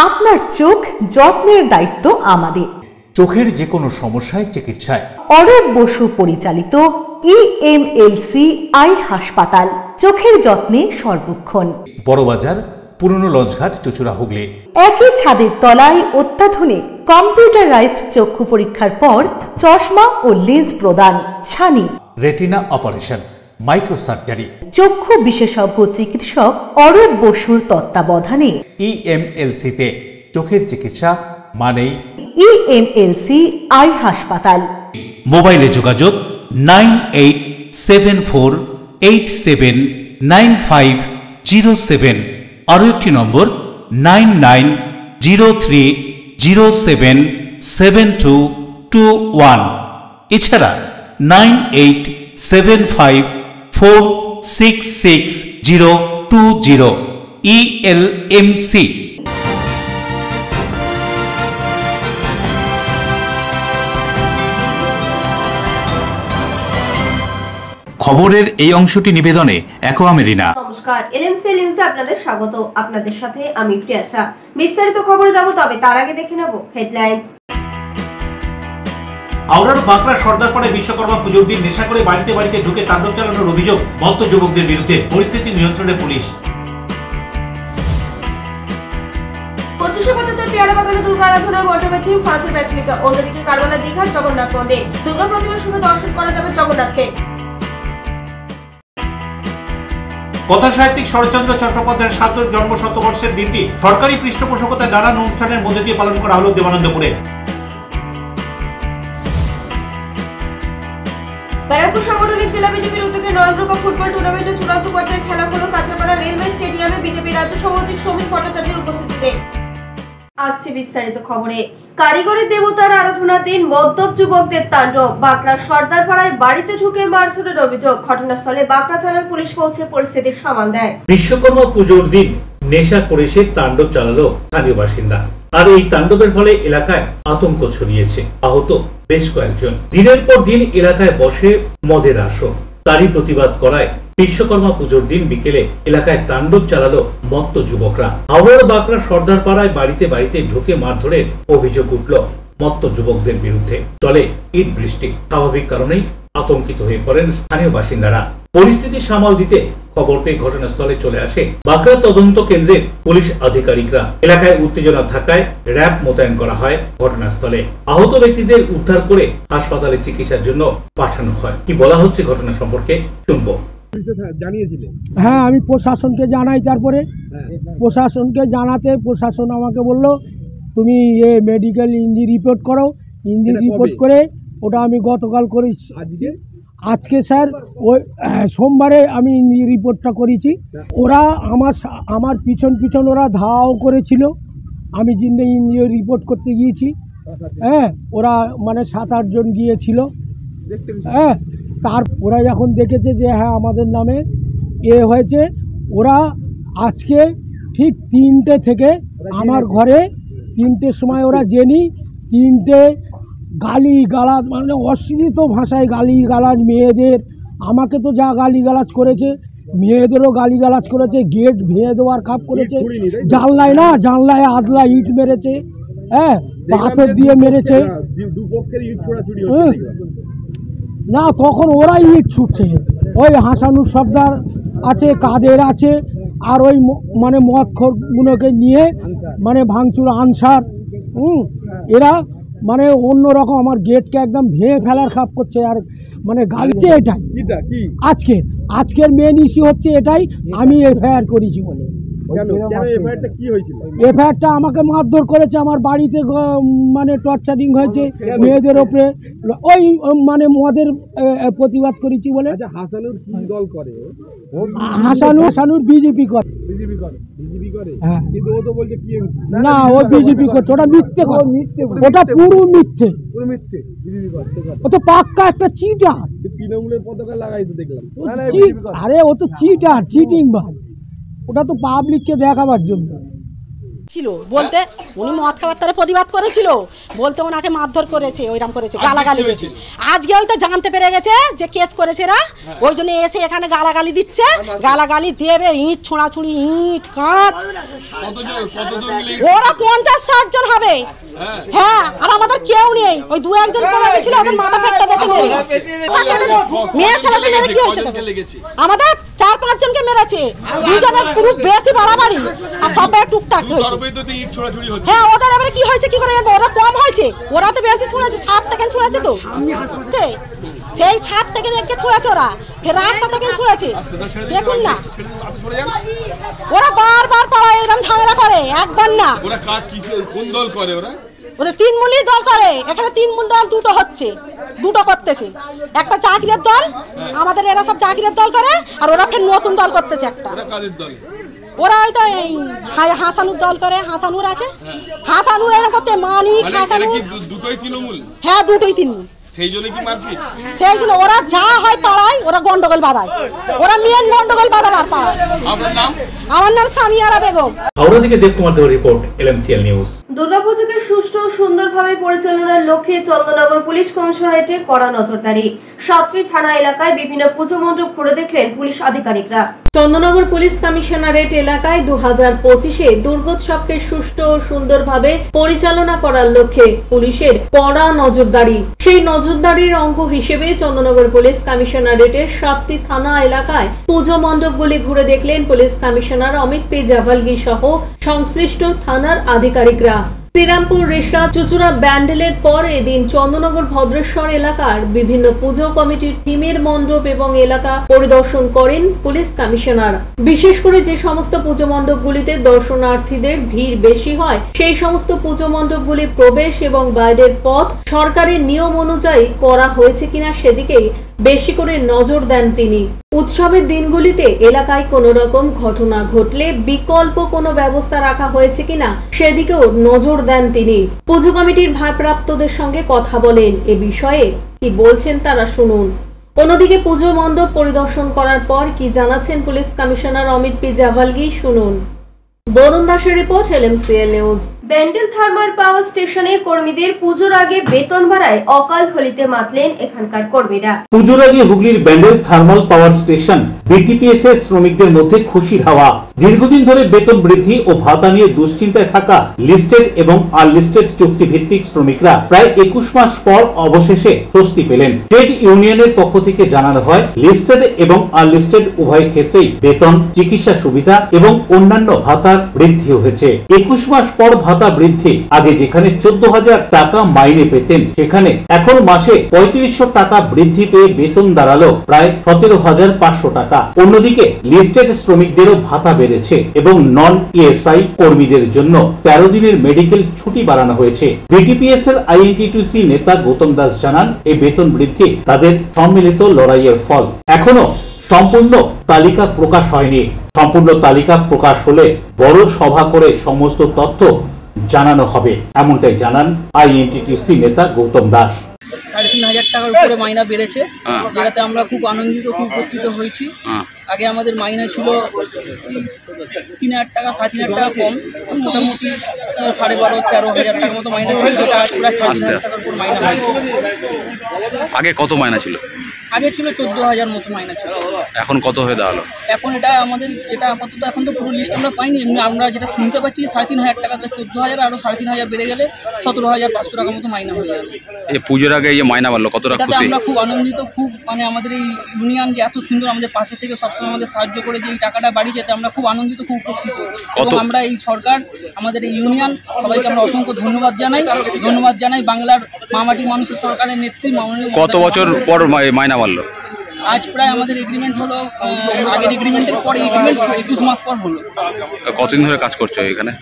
আপনার চোখ যত্নের দায়িত্ব আমাদের। চোখের যে কোনো সমস্যায় চিকিৎসায় অরূপ বসু পরিচালিত EMLC আই হাসপাতাল, চোখের যত্নে সর্বক্ষণ। বড়বাজার, পুরনো লঞ্চঘাট, চুচুড়া, হুগলি। একই ছাদের তলায় অত্যাধুনিক কম্পিউটারাইজড চক্ষু পরীক্ষার পর চশমা ও লেন্স প্রদান, ছানি, রেটিনা অপারেশন, মাইক্রোসার্জারি। চক্ষু বিশেষজ্ঞ চিকিৎসক অরূপ বসুর তত্ত্বাবধানে EMLC-তে চোখের চিকিৎসা মানেই EMLC আই হাসপাতাল। মোবাইলে যোগাযোগ 9874879507। আরও একটি নম্বর 9903077221। এছাড়া 9875466020। ELMC। খবরের এই অংশটি নিবেদনে অ্যাকোয়া মেরিনা। নমস্কার, এলএমসি নিউজে আপনাদের স্বাগত। আপনাদের সাথে আমি প্রিয়াশা। বিস্তারিত খবরে যাব, তবে তার আগে দেখে নেব হেডলাইন্স। আওড়ার বাঁকড়া সর্দারপাড়ায় বিশ্বকর্মা পুজোর দিন নেশা করে বাড়িতে বাড়িতে ঢুকে তাণ্ডব চালানোর অভিযোগ মত্ত যুবকদের বিরুদ্ধে। পরিস্থিতি নিয়ন্ত্রণে পুলিশ। 2575 পেয়ারা বাগানে দুর্গা আরাধনা মণ্ডপে থিম ফাঁসের ব্যাচলিকা। অন্যদিকে কারবালা দীঘার জগন্নাথ মন্দির দুর্গা প্রতিমার সঙ্গে দর্শন করা যাবে জগন্নাথকে। কথা সাহিত্যিক শরৎচন্দ্র চট্টোপাধ্যায়ের ৭০ জন্ম শতবর্ষের দিনটি সরকারি পৃষ্ঠপোষকতায় নানান অনুষ্ঠানের মধ্যে দিয়ে পালন করা হলো দেবানন্দপুরে। ব্যারাকপুর সাংগঠনিক জেলা বিজেপির উদ্যোগে নরেন্দ্র কাপ ফুটবল টুর্নামেন্টের চূড়ান্ত পর্যায়ে খেলা হলো কাঁচরাপাড়া রেলওয়ে স্টেডিয়ামে বিজেপি রাজ্য সভাপতি সমীর ভট্টাচার্যের উপস্থিতিতে। আসছে বিস্তারিত খবরে। কারিগরি দেবতার আরাধনার দিন মদ্যপ যুবকদের তাণ্ডব। বাঁকড়া সর্দারপাড়ায় বাড়িতে ঢুকে মারধরের অভিযোগ। ঘটনাস্থলে বাঁকড়া থানার পুলিশ পৌঁছে পরিস্থিতি সামাল দেয়। বিশ্বকর্মা পুজোর দিন নেশা করে সে তাণ্ডব চালালো স্থানীয় বাসিন্দা। আর এই তাণ্ডবের ফলে এলাকায় আতঙ্ক ছড়িয়েছে। আহত বেশ কয়েকজন। দিনের পর দিন এলাকায় বসে মদের আসর। তারই প্রতিবাদ করায় বিশ্বকর্মা পুজোর দিন বিকেলে এলাকায় তাণ্ডব চালালো মত্ত যুবকরা। হাওড়ার বাঁকড়া সর্দারপাড়ায় বাড়িতে বাড়িতে ঢুকে মারধরের অভিযোগ উঠল মত্ত যুবকদের বিরুদ্ধে। চলে ঈদ বৃষ্টি। স্বাভাবিক কারণেই আতঙ্কিত হয়ে পড়েন স্থানীয় বাসিন্দারা। পরিস্থিতি সামাল দিতে খবর পেয়ে ঘটনাস্থলে চলে আসে বাঁকড়া তদন্ত কেন্দ্রের পুলিশ আধিকারিকরা। এলাকায় উত্তেজনা থাকায় র্যাব মোতায়েন করা হয় ঘটনাস্থলে। আহত ব্যক্তিদের উদ্ধার করে হাসপাতালে চিকিৎসার জন্য পাঠানো হয়। কি বলা হচ্ছে ঘটনা সম্পর্কে শুনবো। হ্যাঁ, আমি প্রশাসনকে জানাই। তারপরে প্রশাসনকে জানাতে প্রশাসন আমাকে বললো তুমি মেডিকেল ইঞ্জিরি রিপোর্ট করো। ইঞ্জিরি রিপোর্ট করে ওটা আমি গতকাল করি। আজকে স্যার ওই সোমবারে আমি ইঞ্জিরি রিপোর্টটা করেছি। ওরা আমার পিছন ওরা ধাওয়াও করেছিল। আমি যিনি ইঞ্জিরি রিপোর্ট করতে গিয়েছি, হ্যাঁ, ওরা মানে 7-8 জন গিয়েছিল। হ্যাঁ, ওরা যখন দেখেছে যে হ্যাঁ আমাদের নামে হয়েছে, ওরা আজকে ঠিক 3টে থেকে আমার ঘরে 3টের সময় ওরা জেনি 3টে গালিগালাজ, মানে অশ্লীল ভাষায় গালিগালাজ মেয়েদের। আমাকে তো যা গালিগালাজ করেছে, মেয়েদেরও গালিগালাজ করেছে। গেট ভেঙে দেওয়ার কাপ করেছে। জানলায় আদলা ইট মেরেছে, হ্যাঁ, পাথর দিয়ে মেরেছে। না, তখন ওরাই ইট ছুটছে। ওই হাসানুর সর্দার আছে, কাদের আছে, আর ওই মানে মদখোরগুলোকে নিয়ে মানে ভাঙচুর আনসার। এরা মানে অন্যরকম আমার গেটকে একদম ভেঙে ফেলার খাপ করছে। আর মানে গালিছে এটাই। আজকের মেন ইস্যু হচ্ছে এটাই। আমি এফআইআর করেছি বলে। এফআইআরটা আমাকে মারধর করেছে, আমার বাড়িতে মানে টর্চারিং হয়েছে মেয়েদের ওপরে। ওই মানে মদের প্রতিবাদ করেছি বলে। হাসানুর বিজেপি করে। হ্যাঁ, না, ও বিজেপি করছে। ওটা মিথ্যে, ওটা পুরো মিথ্যে। ও তো পাক্কা একটা চিটার। তৃণমূলের পতাকা লাগাইতে দেখলাম। আরে ও তো চিটার, চিটিং ভাই। ওটা তো পাবলিককে দেখাবার জন্য। ছিল বলতে উনি মদ খাবার তারা প্রতিবাদ করেছিল, বলতে ওনাকে মারধর করেছে, ওইরকম করেছে, গালাগালি দিয়েছে। আজকে ওই তো জানতে পেরে গেছে যে কেস করেছে এরা, ওই জন্য এসে এখানে গালাগালি দিচ্ছে, গালাগালি দেবে, ইট ছোঁড়াছুড়ি, ইট কাঁচ। ওরা 50-60 জন হবে, হ্যাঁ। আর আমাদের কেউ নেই, ওই 2-1 জন পড়ে গেছিল, ওদের মাথা ফেটে দিয়েছে মেয়ে ছেলেদের মেরে কি হয়েছে? আমাদের 4-5 জনকে মেরেছে, 2 জনের পুরো বেশি বাড়াবাড়ি, আর সবাই টুকটাক হয়েছে। হ্যাঁ, ওদের এবারে কি হয়েছে কি করে জানবো? ওরা কম হয়েছে, ওরা তো বেশি ছুঁড়েছে, ছাদ থেকে ছুঁড়েছে তো, সেই ছাদ থেকে দেখে ছুঁড়েছে ওরা, ফের রাস্তা থেকে ছুঁড়েছে। দেখুন না, ওরা বারবার পাড়ায় এরকম ঝামেলা করে, একবার না। ওরা কোন দল করে? ওদের তৃণমূলই দল করে, এখানে তৃণমূল দল দুটো হচ্ছে, দুটো করতেছে। একটা চাকরির দল, আমাদের এরা সব চাকরির দল করে, আর ওরা ফের নতুন দল করতেছে একটা। ওরা হয়তো হাসানুর দল করে, হাসানুর আছে, হাসানুর এরা করতে মানিক হাসানুর, দুটোই তৃণমূল। হ্যাঁ, দুটোই তৃণমূল। সেই জন্য কি মারপিট? সেই জন্য ওরা যা হয় পাড়ায় ওরা গন্ডগোল বাঁধায়, ওরা মেন গন্ডগোল বাঁধাবার পাড়ায়। আপনার নাম? আমার নাম সামিয়ারা বেগম। হাওড়া থেকে দেবকুমার দেওয়ার রিপোর্ট, LMCL নিউজ। দুর্গাপুজোকে সুষ্ঠু ও সুন্দরভাবে পরিচালনার লক্ষ্যে চন্দননগর পুলিশ কমিশনারেটের কড়া নজরদারি। সাতটি থানা এলাকায় বিভিন্ন পুজো মণ্ডপ ঘুরে দেখলেন পুলিশ আধিকারিকরা। চন্দননগর পুলিশ কমিশনারেট এলাকায় 2025-এ দুর্গোৎসবকে সুষ্ঠু ও সুন্দরভাবে পরিচালনা করার লক্ষ্যে পুলিশের কড়া নজরদারি। সেই নজরদারির অঙ্গ হিসেবে চন্দননগর পুলিশ কমিশনারেটের 7টি থানা এলাকায় পুজো মণ্ডপগুলি ঘুরে দেখলেন police commissioner Amit P Javalgi সহ সংশ্লিষ্ট থানার আধিকারিকরা। শ্রীরামপুর, রেশা, চুচুড়া, ব্যান্ডেলের পর এদিন চন্দননগর ভদ্রেশ্বর এলাকার বিভিন্ন পুজো কমিটির থিমের মণ্ডপ এবং এলাকা পরিদর্শন করেন পুলিশ কমিশনার। বিশেষ করে যে সমস্ত পুজো মণ্ডপগুলিতে দর্শনার্থীদের ভিড় বেশি হয়, সেই সমস্ত পুজো মণ্ডপগুলির প্রবেশ এবং বাইরের পথ সরকারের নিয়ম অনুযায়ী করা হয়েছে কিনা সেদিকেই বেশি করে নজর দেন তিনি। উৎসবের দিনগুলিতে এলাকায় কোনো রকম ঘটনা ঘটলে বিকল্প কোনো ব্যবস্থা রাখা হয়েছে কিনা সেদিকেও নজর দেন তিনি। পুজো কমিটির ভারপ্রাপ্তদের সঙ্গে কথা বলেন, এ বিষয়ে কি বলছেন তারা শুনুন। অন্যদিকে পুজো মণ্ডপ পরিদর্শন করার পর কি জানাচ্ছেন police commissioner Amit P Javalgi, শুনুন। বরুণ দাসের report, LMCL news. Bandel thermal power স্টেশনে কর্মীদের পুজোর আগে বেতন বাড়ায় অকাল হোলিতে মাতলেন এখানকার কর্মীরা। পুজোর আগে হুগলির Bandel thermal power station BTPS এর শ্রমিকদের মধ্যে খুশির হাওয়া। দীর্ঘদিন ধরে বেতন বৃদ্ধি ও ভাতা নিয়ে দুশ্চিন্তায় থাকা লিস্টেড এবং আনলিস্টেড চুক্তিভিত্তিক শ্রমিকরা প্রায় 21 মাস পর অবশেষে স্বস্তি পেলেন। ট্রেড ইউনিয়নের পক্ষ থেকে জানানো হয়, লিস্টেড এবং আনলিস্টেড উভয় ক্ষেত্রেই বেতন, চিকিৎসা সুবিধা এবং অন্যান্য ভাতার বৃদ্ধি হয়েছে। 21 মাস পর ভাতা বৃদ্ধি। আগে যেখানে 14,000 টাকা মাইনে পেতেন, সেখানে এখন মাসে 3500 টাকা বৃদ্ধি পেয়ে বেতন দাঁড়ালো প্রায় 17,500 টাকা। অন্যদিকে লিস্টেড শ্রমিকদেরও ভাতা বেড়েছে এবং নন ESI কর্মীদের জন্য 13 দিনের মেডিকেল ছুটি বাড়ানো হয়েছে। BTPS এর INTTC নেতা গৌতম দাস জানান, এই বেতন বৃদ্ধি তাদের সম্মিলিত লড়াইয়ের ফল। এখনো সম্পূর্ণ তালিকা প্রকাশ হয়নি। সম্পূর্ণ তালিকা প্রকাশ হলে বড় সভা করে সমস্ত তথ্য জানানো হবে, এমনটাই জানান INTTC নেতা গৌতম দাস। 3,500 টাকার উপরে মাইনা বেড়েছে, যেটাতে আমরা খুব আনন্দিত, খুব উপকৃত হয়েছি। আগে আমাদের মাইনা ছিল 3,000 টাকা, 3,500 টাকা কম, মোটামুটি 12,500-13,000 টাকার মতো মাইনা ছিল, যেটা আজ প্রায় 3,500 টাকার উপর মাইনা হয়েছে। আগে কত মাইনা ছিল? আগে ছিল 14,000 মতো মাইনা ছিল। এখন কত হয়ে দাঁড়ালো? এখন এটা আমাদের যেটা আপাতত, এখন তো পুরো লিস্ট আমরা পাইনি, এমনি আমরা যেটা শুনতে পাচ্ছি 3,500 টাকা, 14,000 আরো 3,500 বেড়ে গেলে 17,500 টাকার মতো মাইনা হয়ে যাবে। এই পুজোর আগে এই মাইনা বাড়লো, কতটা খুশি? আমরা খুব আনন্দিত, খুব মানে আমাদের এই ইউনিয়ন যে এত সুন্দর আমাদের পাশে থেকে সবসময় আমাদের সাহায্য করে যে এই টাকাটা বাড়ি যেতে আমরা খুব আনন্দিত, খুব উপকৃত। এবং আমরা এই সরকার, আমাদের এই ইউনিয়ন, সবাইকে আমরা অসংখ্য ধন্যবাদ জানাই। বাংলার মামাটি মানুষের সরকারের নেত্রী মাননীয়। কত বছর পর মাইনা বাড়লো? আজ প্রায় আমাদের এগ্রিমেন্ট হলো, আগের এগ্রিমেন্টের পরে এগ্রিমেন্ট 21 মাস পর হলো। কতদিন ধরে কাজ করছো এখানে?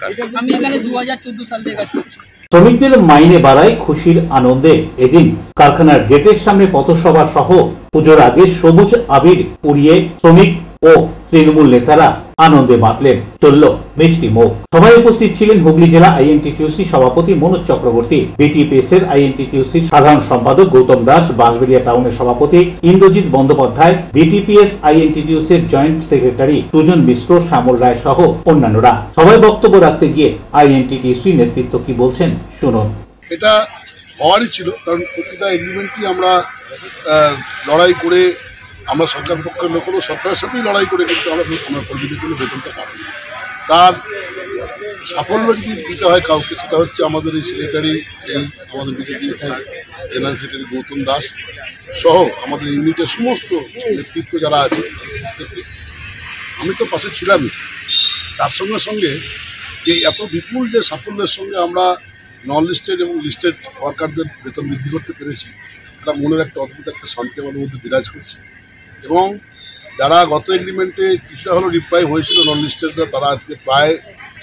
আমি এখানে 2014 সাল থেকে কাজ করছি। শ্রমিকদের মাইনে বাড়ায় খুশির আনন্দে এদিন কারখানার গেটের সামনে পথসভা সহ পুজোর আগে সবুজ আবির উড়িয়ে শ্রমিক ও তৃণমূল নেতারা আনন্দে মাতলেন, চলল মিষ্টি মুখ। সভায় উপস্থিত ছিলেন হুগলি জেলা আইএনটিটিউসি সভাপতি মনোজ চক্রবর্তী, বিটিপিএস এর আইএনটিটিউসি সাধারণ সম্পাদক গৌতম দাস, বাঁশবেড়িয়া টাউনের সভাপতি ইন্দ্রজিৎ বন্দ্যোপাধ্যায়, বিটিপিএস আইএনটিটিউসি এর জয়েন্ট সেক্রেটারি সুজন মিশ্র, শ্যামল রায় সহ অন্যান্যরা। সভায় বক্তব্য রাখতে গিয়ে আইএনটিটিউসি নেতৃত্ব কি বলছেন শুনুন। এটা হওয়ারই ছিল, কারণ প্রতিটা এগ্রিমেন্টই আমরা লড়াই করে, আমরা সরকার পক্ষের লোকেরও সরকারের সাথেই লড়াই করে কিন্তু আমরা কর্মীদের জন্য বেতনটা পাবো। তার সাফল্য যদি দিতে হয় কাউকে, সেটা হচ্ছে আমাদের এই সেক্রেটারি, আমাদের বিজেপিএসের জেনারেল সেক্রেটারি গৌতম দাস সহ আমাদের ইউনিটের সমস্ত নেতৃত্ব যারা আছে। আমি তো পাশে ছিলামই, তার সঙ্গে সঙ্গে যে এত বিপুল যে সাফল্যের সঙ্গে আমরা নন লিস্টেড এবং লিস্টেড ওয়ার্কারদের বেতন বৃদ্ধি করতে পেরেছি, এটা মনের একটা অদ্ভুত একটা শান্তি আমাদের মধ্যে বিরাজ করছে। এবং যারা গত এগ্রিমেন্টে কিছুটা হলো রিপ্লাই হয়েছিল নন লিস্টেডরা, তারা আজকে প্রায়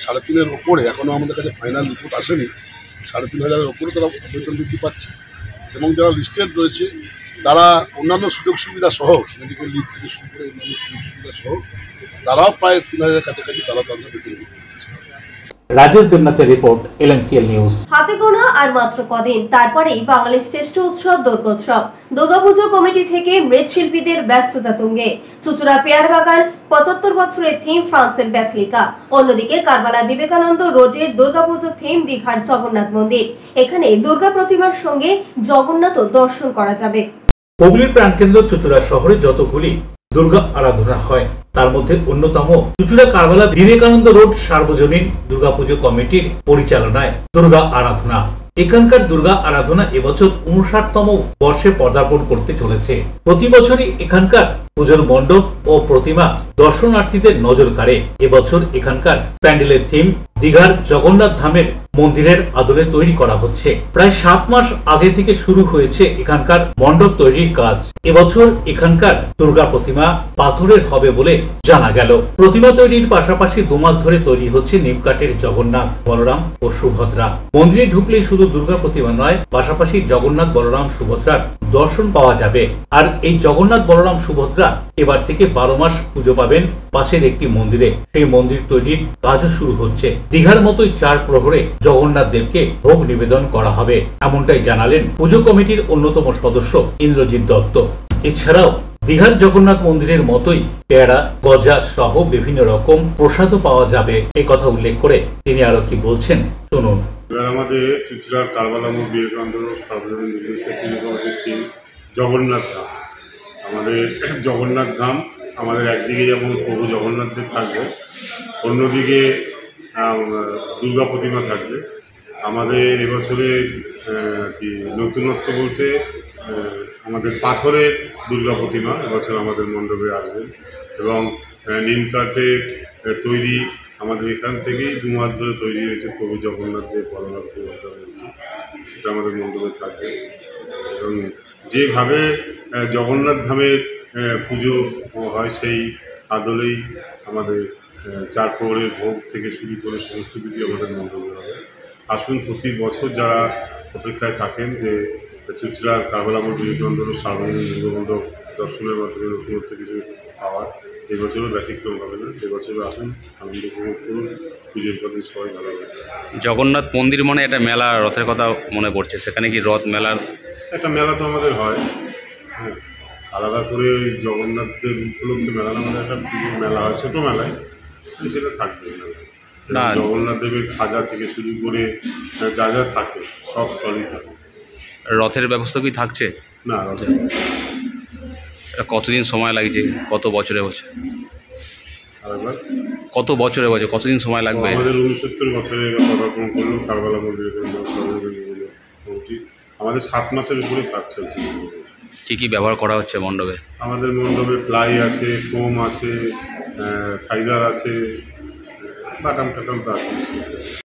3.5-এর ওপরে, এখনও আমাদের কাছে ফাইনাল রিপোর্ট আসেনি, 3,500-এর ওপরে তারা বেতন বৃদ্ধি পাচ্ছে। এবং যারা লিস্টেড রয়েছে তারা অন্যান্য সুযোগ সুবিধা সহ, মেডিকেল লিভ থেকে শুরু করে অন্যান্য সুযোগ সুবিধা সহ তারাও প্রায় 3,000-এর কাছাকাছি তারা তাদের বেতন বৃদ্ধি পাচ্ছে। রাজেশ দেবনাথের রিপোর্ট, এলএনসিএল নিউজ। হাতে গোনা আর মাত্র কদিন, তারপরেই বাঙালির শ্রেষ্ঠ উৎসব দুর্গোৎসব। দুর্গাপুজো কমিটি থেকে মৃৎশিল্পীদের ব্যস্ততা তুঙ্গে। চুচুড়া পেয়ার বাগান 75 বছরের থিম ফ্রান্সের ব্যাসিলিকা। অন্যদিকে কারবালা বিবেকানন্দ রোডের দুর্গাপুজো থিম দীঘার জগন্নাথ মন্দির। এখানে দুর্গা প্রতিমার সঙ্গে জগন্নাথও দর্শন করা যাবে। হুগলির প্রাণকেন্দ্র চুচুড়া শহরে যতগুলি দুর্গা আরাধনা হয় তার মধ্যে অন্যতম চুচুড়া কারবালা বিবেকানন্দ রোড সার্বজনীন দুর্গাপুজো কমিটির পরিচালনায় দুর্গা আরাধনা। এখানকার দুর্গা আরাধনা এবছর 59তম বর্ষে পদার্পণ করতে চলেছে। প্রতি বছরই এখানকার পুজোর মণ্ডপ ও প্রতিমা দর্শনার্থীদের নজর কাড়ে। এবছর এখানকার প্যান্ডেলের থিম দীঘার জগন্নাথ ধামের মন্দিরের আদলে তৈরি করা হচ্ছে। প্রায় 7 মাস আগে থেকে শুরু হয়েছে এখানকার মণ্ডপ তৈরির কাজ। এবছর এখানকার দুর্গা প্রতিমা পাথরের হবে বলে জানা গেল। প্রতিমা তৈরির পাশাপাশি 2 মাস ধরে তৈরি হচ্ছে নিমকাঠের জগন্নাথ, বলরাম ও সুভদ্রা। মন্দিরে ঢুকলেই শুধু দুর্গা প্রতিমা নয়, পাশাপাশি জগন্নাথ, বলরাম, সুভদ্রার দর্শন পাওয়া যাবে। আর এই জগন্নাথ, বলরাম, সুভদ্রা এবার থেকে 12 মাস পুজো পাবেন পাশের একটি মন্দিরে। সেই মন্দির তৈরির কাজও শুরু হচ্ছে। দীঘার মতোই 4 প্রহরে জগন্নাথ দেবকে ভোগ নিবেদন করা হবে, এমনটাই জানালেন পুজো কমিটির অন্যতম সদস্য ইন্দ্রজিৎ দত্ত। এছাড়াও দীঘার জগন্নাথ মন্দিরের মতোই পেয়ারা, গজা সহ বিভিন্ন রকম প্রসাদও পাওয়া যাবে, এই কথা উল্লেখ করে তিনি আরো কি বলছেন শুনুন। আমাদের চুচুড়ার কারবালা বিবেকানন্দ সার্বজনীন কমিটির থিম জগন্নাথ ধাম। আমাদের জগন্নাথ ধাম আমাদের একদিকে যেমন প্রভু জগন্নাথ দেব থাকবে, অন্যদিকে দুর্গা প্রতিমা থাকবে। আমাদের এবছরে নতুনত্ব বলতে আমাদের পাথরের দুর্গা প্রতিমা এবছর আমাদের মণ্ডপে আসবেন এবং নিম কাঠের তৈরি আমাদের এখান থেকেই 2 মাস ধরে তৈরি হয়েছে প্রভু জগন্নাথ দেব, বলরাম, সুভদ্রা মূর্তি, সেটা আমাদের মণ্ডপে থাকবে। এবং যেভাবে জগন্নাথ ধামের পুজো হয় সেই আদলেই আমাদের 4 প্রহরের ভোগ থেকে শুরু করে সমস্ত কিছু আমাদের মণ্ডপে হবে। আসুন, প্রতি বছর যারা অপেক্ষায় থাকেন যে চুচুড়ার কারবালা বিবেকানন্দ সার্বজনীন দুর্গামণ্ডপ দর্শনের মাধ্যমে নতুনত্ব কিছু পাওয়ার, এবছরও ব্যতিক্রম হবে না। এবছরও আসুন, আনন্দ উপভোগ করুন, পুজোর পথে সবাই ভালো হবে। জগন্নাথ মন্দির মনে একটা মেলা, রথের কথা মনে পড়ছে, সেখানে কি রথ মেলার একটা মেলা তো আমাদের হয়। হ্যাঁ, আলাদা করে ওই জগন্নাথের উপলক্ষে মেলা না, একটা পুজোর মেলা হয়, ছোটো মেলায়, সেটা থাকবে না। জগন্নাথ দেবের খাজা থেকে শুরু করে যা যা থাকে সব স্টলই থাকে। রথের ব্যবস্থা কি থাকছে? না, রথের কতদিন সময় লাগছে? কত বছরে বছর? কত বছরে বছর কতদিন সময় লাগবে? আমাদের 69 বছরে পদার্পণ করলো কারবালা মন্দিরের আমাদের 7 মাসের উপরে কাজ চলছে। কি কি ব্যবহার করা হচ্ছে মণ্ডপে? আমাদের মণ্ডপে প্লাই আছে, ফোম আছে, ফাইবার আছে, বাটাম টাটাম তো আছে।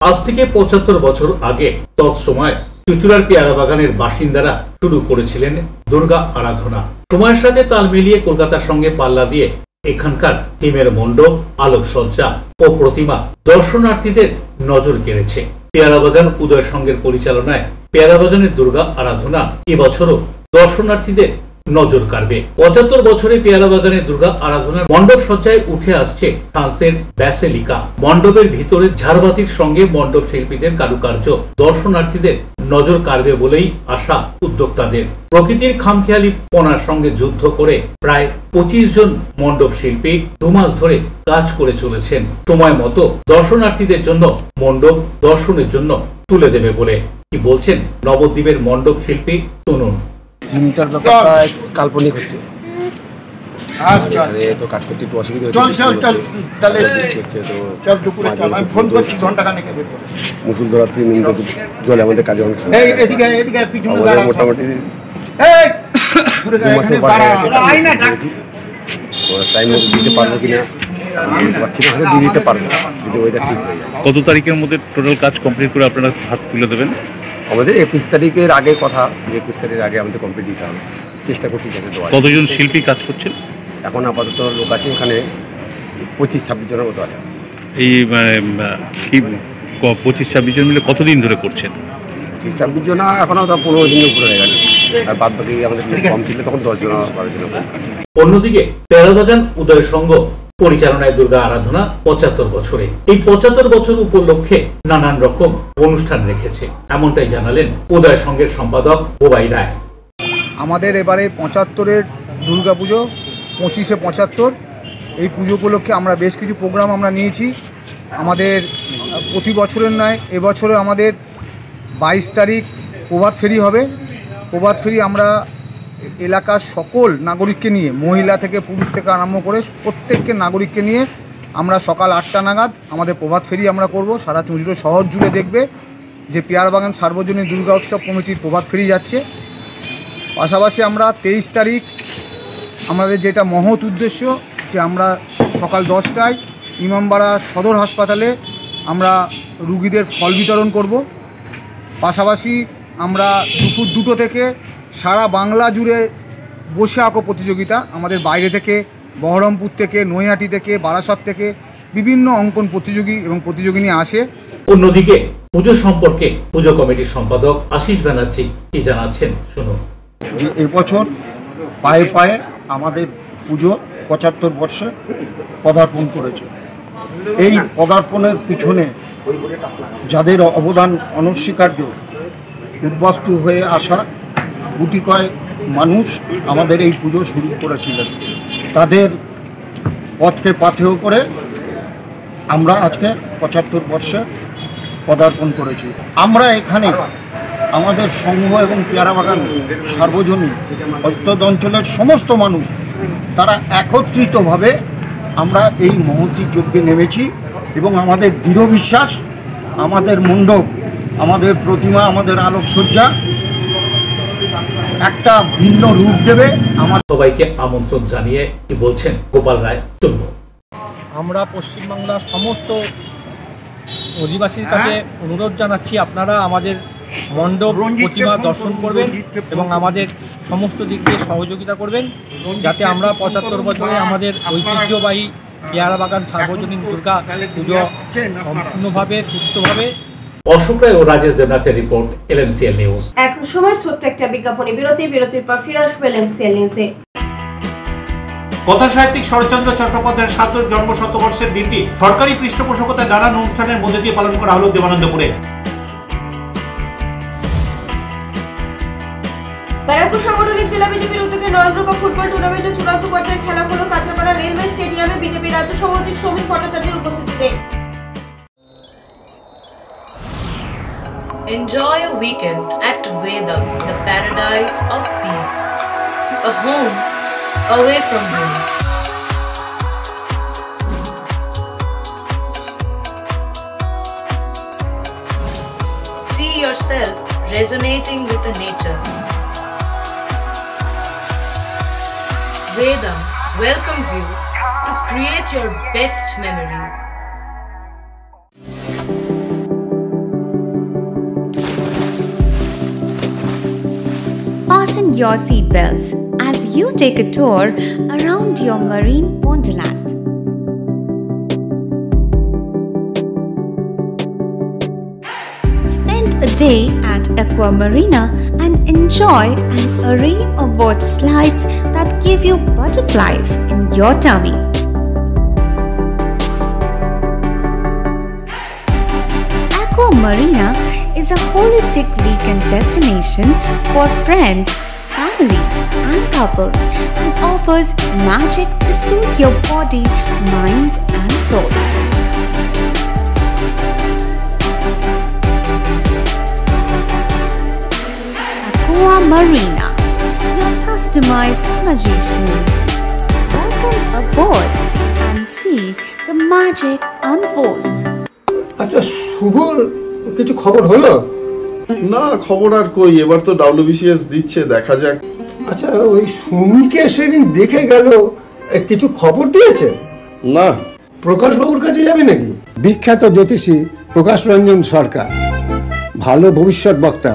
আজ থেকে 75 বছর আগে তৎসময় চুচুড়ার পেয়ারা বাগানের বাসিন্দারা শুরু করেছিলেন দুর্গা আরাধনা। সময়ের সাথে তাল মিলিয়ে কলকাতার সঙ্গে পাল্লা দিয়ে এখানকার থিমের মণ্ডপ, আলোকসজ্জা ও প্রতিমা দর্শনার্থীদের নজর কেড়েছে। পেয়ারা বাগান উদয় সংঘের পরিচালনায় পেয়ারা বাগানের দুর্গা আরাধনা এবছরও দর্শনার্থীদের নজর কাড়বে। 75 বছরে পেয়ারা বাগানের দুর্গা আরাধনার মণ্ডপ সজ্জায় উঠে আসছে ফ্রান্সের ব্যাসিলিকা। মণ্ডপের ভিতরে ঝাড়বাতির সঙ্গে মণ্ডপ শিল্পীদের কারুকার্য দর্শনার্থীদের নজর কাড়বে বলেই আশা উদ্যোক্তাদের। প্রকৃতির খামখেয়ালি পনার সঙ্গে যুদ্ধ করে প্রায় 25 জন মণ্ডপ শিল্পী 2 মাস ধরে কাজ করে চলেছেন। সময় মতো দর্শনার্থীদের জন্য মণ্ডপ দর্শনের জন্য তুলে দেবে বলে কি বলছেন নবদ্বীপের মণ্ডপ শিল্পী। শুনুন। থিমটার ব্যাপারটা কাল্পনিক হচ্ছে, তো কাজ করতে একটু অসুবিধা হচ্ছে, মুসুলধরা জলে আমাদের কাজে অনেক মোটামুটি 2 মাসের টাইম মতো দিতে পারবো কিনা পারছি না, হয়তো দিয়ে দিতে পারবো যদি ওইটা ঠিক হয়ে যায়। কত তারিখের মধ্যে টোটাল কাজ কমপ্লিট করে আপনারা হাত তুলে দেবেন? আমাদের 21 তারিখের আগে কথা, 21 তারিখের আগে আমাদের কমপ্লিট দিতে হবে, চেষ্টা করছি যাতে দেওয়া। কতজন শিল্পী কাজ করছেন এখন? আপাতত লোক আছে এখানে 25-26 জনের মতো আছে। এই মানে কি 25-26 জন মিলে কতদিন ধরে করছেন? 25-26 জন এখনও 15 দিনের উপরে হয়ে গেছে, আর বাদ বাকি আমাদের কম ছিল তখন 10 জন 12 জন। অন্যদিকে পেয়ারাবাগান উদয় সংঘ পরিচালনায় দুর্গা আরাধনা 75 বছরে। এই 75 বছর উপলক্ষে নানান রকম অনুষ্ঠান রেখেছে, এমনটাই জানালেন উদয় সংঘের সম্পাদক বোবাই রায়। আমাদের এবারে 75-এর দুর্গাপুজো 25-75, এই পুজো উপলক্ষে আমরা বেশ কিছু প্রোগ্রাম আমরা নিয়েছি। আমাদের প্রতি বছরের নয়, এবছরে আমাদের 22 তারিখ প্রভাত ফেরি হবে। প্রভাত ফেরি আমরা এলাকার সকল নাগরিককে নিয়ে, মহিলা থেকে পুরুষ থেকে আরম্ভ করে প্রত্যেককে নাগরিককে নিয়ে আমরা সকাল 8টা নাগাদ আমাদের প্রভাত ফেরি আমরা করব। সারা চুঁচুড়া শহর জুড়ে দেখবে যে পেয়ারাবাগান সার্বজনীন দুর্গা উৎসব কমিটির প্রভাত ফেরি যাচ্ছে। পাশাপাশি আমরা 23 তারিখ আমাদের যেটা মহৎ উদ্দেশ্য, যে আমরা সকাল 10টায় ইমামবাড়া সদর হাসপাতালে আমরা রুগীদের ফল বিতরণ করব। পাশাপাশি আমরা দুপুর 2টো থেকে সারা বাংলা জুড়ে বসে আঁকো প্রতিযোগিতা, আমাদের বাইরে থেকে বহরমপুর থেকে, নৈহাটি থেকে, বারাসত থেকে বিভিন্ন অঙ্কন প্রতিযোগী এবং প্রতিযোগিনী আসে। অন্যদিকে পুজো সম্পর্কে পুজো কমিটির সম্পাদক আশিস ব্যানার্জি কি জানাচ্ছেন শুনুন। এবছর পায়ে পায়ে আমাদের পুজো 75 বর্ষে পদার্পণ করেছে। এই পদার্পণের পিছনে যাদের অবদান অনস্বীকার্য, উদ্বাস্তু হয়ে আসা গুটি কয়েক মানুষ আমাদের এই পুজো শুরু করেছিলেন, তাদের পথকে পাথেয় করে আমরা আজকে 75 বর্ষে পদার্পণ করেছি। আমরা এখানে আমাদের সংঘ এবং পেয়ারাবাগান সার্বজনীন অত্যন্ত অঞ্চলের সমস্ত মানুষ তারা একত্রিতভাবে আমরা এই মহতী যজ্ঞে নেমেছি এবং আমাদের দৃঢ় বিশ্বাস আমাদের মণ্ডপ, আমাদের প্রতিমা, আমাদের আলোকসজ্জা একটা ভিন্ন রূপ দেবে। আমার সবাইকে আমন্ত্রণ জানিয়ে কি বলছেন গোপাল রায়। আমরা পশ্চিমবাংলার সমস্ত অধিবাসীর কাছে অনুরোধ জানাচ্ছি, আপনারা আমাদের মণ্ডপ প্রতিমা দর্শন করবেন এবং আমাদের সমস্ত দিক দিয়ে সহযোগিতা করবেন, যাতে আমরা 75 বছরে আমাদের ঐতিহ্যবাহী পেয়ারাবাগান সার্বজনীন দুর্গা পুজো সম্পূর্ণভাবে সুস্থভাবে। অশোক রায় ও রাজেশ দেবনাথের রিপোর্ট, এলএমসিএল নিউজ। এখন সময় ছোট্ট একটা বিজ্ঞাপনী বিরতির পর ফিরে আসবো এলএমসিএল নিউজে। কথা সাহিত্যিক শরৎচন্দ্র চট্টোপাধ্যায়ের ৭০ জন্মশতবর্ষের দিনটি সরকারি পৃষ্ঠপোষকতায় নানান অনুষ্ঠানের মধ্যে দিয়ে পালন করা হলো দেবানন্দপুরে। ব্যারাকপুর সাংগঠনিক জেলা বিজেপির উদ্যোগে নরেন্দ্র কাপ ফুটবল টুর্নামেন্টের চূড়ান্ত পর্যায়ের খেলা হলো কাঁচরাপাড়া রেলওয়ে স্টেডিয়ামে বিজেপি রাজ্য সভাপতি সমীর ভট্টাচার্যের উপস্থিতিতে। Enjoy a weekend at Vedam, the paradise of peace. A home away from home. See yourself resonating with the nature. Vedam welcomes you to create your best memories. Fasten your seatbelts as you take a tour around your marine wonderland. Spend a a day at Aqua Marina and enjoy an array of water slides that give you butterflies in your tummy. Aqua Marina is a holistic weekend destination for friends, family and couples and offers magic to soothe your body, mind and soul. Aqua Marina, your customized magician. Welcome aboard and see the magic unfold. আচ্ছা, শুভর কিছু খবর হলো? না, খবর আর কই, এবার তো WBCS দিচ্ছে, দেখা যাক। আচ্ছা, ওই সুমিকে সেদিন দেখে গেল, কিছু খবর দিয়েছে? না। প্রকাশবাবুর কাছে যাবে নাকি? বিখ্যাত জ্যোতিষী প্রকাশ রঞ্জন সরকার, ভালো ভবিষ্যৎ বক্তা।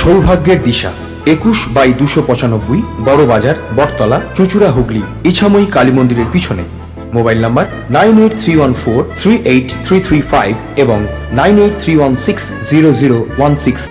সৌভাগ্যের দিশা 21/295 বড় বাজার, বটতলা, চুঁচুড়া, হুগলি, ইছাময়ী কালী মন্দিরের পিছনে। মোবাইল নাম্বার 9831438335 এবং 9831600016।